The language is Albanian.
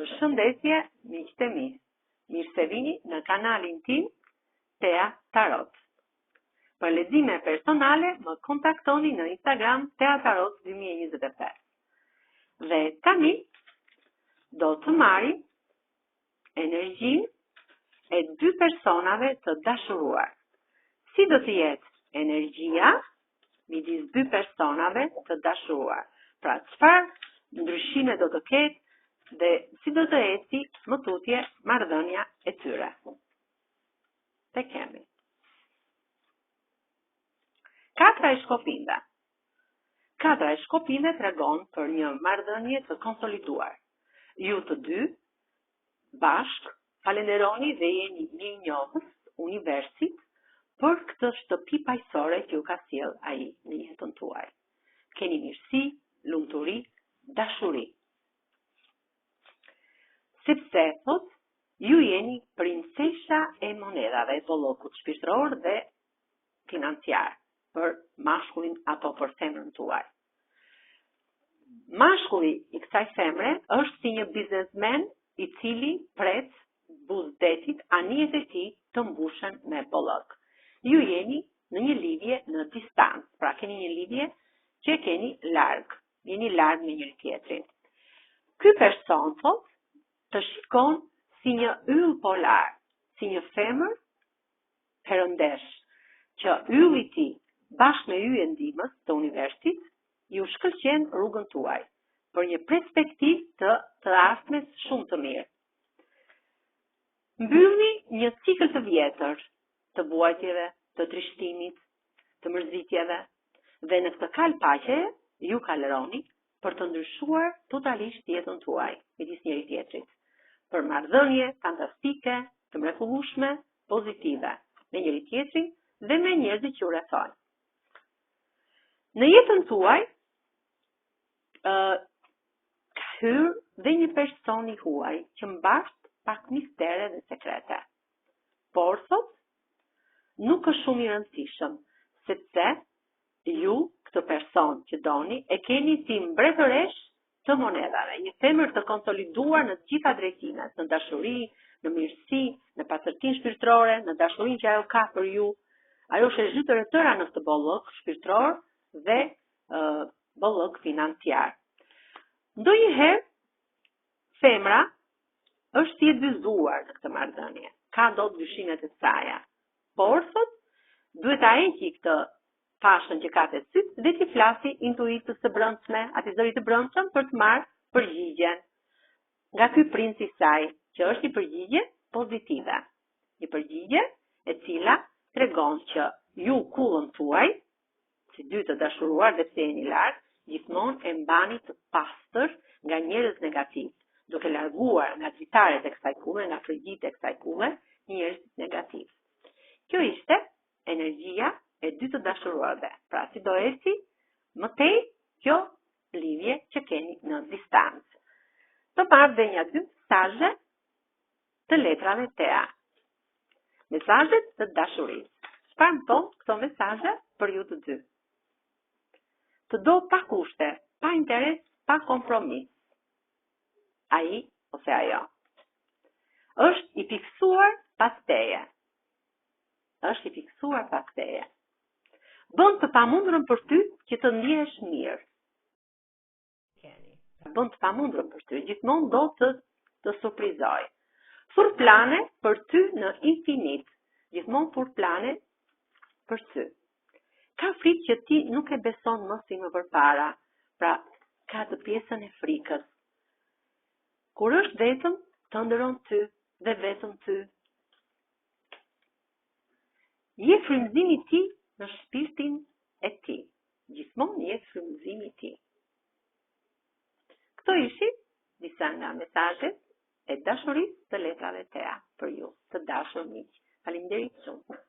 Shëndetje, miqtë e mi. Mirë se vini në kanalin tim Tea Tarot. Për lexime personale, më kontaktoni në Instagram Tea Tarot 2025. Dhe tani do të marrim energjinë e dy personave të dashuruar. Si do të jetë energjia midis dy personave të dashuruar? Pra, çfarë ndryshime do të ketë dhe si do të eci më tutje marrëdhënia e tyre. Te kemi. Katra e shkopinve. Katra e shkopinve tregon për një marrëdhënie të konsoliduar. Ju të dy bashk falenderoni dhe jeni mirënjohës universit për këtë shtëpi paqësore që ju ka sjell ai në jetën tuaj. Keni mirësi, lumturi, dashuri. Sepse, thot, ju jeni princesha e monedave, bollokut shpirtëror dhe financiar, për mashkullin apo për femrën tuaj. Mashkulli i kësaj femre është si një biznesmen i cili pret buzdetit anijet e tij të mbushen me bollok. Ju jeni në një lidhje në distancë, pra keni një lidhje që e keni larg, jeni larg me njëri tjetrin. Ky person, thot, të shikon si një yll polar, si një femër perëndesh, që ylli i tij bashkë me yjen e ndihmës të universit ju shkëlqen rrugën tuaj për një perspektivë të ardhmes shumë të mirë. Mbyllni një cikël të vjetër të vuajtjeve, të trishtimit, të mërzitjeve dhe në këtë kalë paqe ju kalëroni për të ndryshuar totalisht jetën tuaj midis njëri tjetrit. Për marrëdhënie fantastike, të mrekullueshme, pozitive me njëri tjetrin dhe me njerëzit që u rrethojnë. Në jetën tuaj ka hyrë dhe një person i huaj që mbart pak mistere dhe sekrete. Por thot, nuk është shumë i rëndësishëm, sepse ju, këtë person që doni, e keni si mbretëresh të monedave, një femër të konsoliduar në të gjitha drejtimet, në dashuri, në mirësi, në pastërtinë shpirtërore, në dashurinë që ajo ka për ju. Ajo është e zhytur e tëra në këtë bollok shpirtëror dhe bollok financiar. Ndonjëherë femra është si e dyzuar në këtë marrëdhënie, ka dot dyshimet e saja, por thot, duhet ta heqi këtë fashën që ka të syt dhe t'i flasi intuitës së brendshme, atij zërit të brendshëm për të marrë përgjigjen nga ky princ i saj, që është një përgjigje pozitive. Një përgjigje e cila tregon që ju kullën tuaj, si dy të dashuruar dhe pse jeni larg, gjithmonë e mbani të pastër nga njerëz negativ, duke larguar nga dritaret e kësaj kulle, nga frigjitë e kësaj kulle, njerëz negativ. Kjo ishte energjia e dy të dashuruarve. Pra, si do eci më tej kjo lidhje që keni në distancë. Të marrë dhe një dy mesazhe të letrave Tea. Mesazhet të dashurisë. Çfarë më thon këto mesazhe për ju të dy? Të do pa kushte, pa interes, pa kompromis. Ai ose ajo është i fiksuar pas teje. Është i fiksuar pas teje. Bën të pamundurën për ty që të ndihesh mirë. Bën të pamundurën për ty, gjithmonë do të surprizoj. Fur plane për ty në infinit, gjithmonë fur plane për ty. Ka frikë që ti nuk e beson më si më përpara, pra ka të pjesën e frikës. Kur është vetëm, të ndëron ty dhe vetëm ty. Je frymëzimi ti në shpirtin e ti. Gjithmonë je frymëzimi ti. Këto ishin disa nga mesazhet e dashurisë të letrave Tea për ju, të dashur miq. Faleminderit shumë.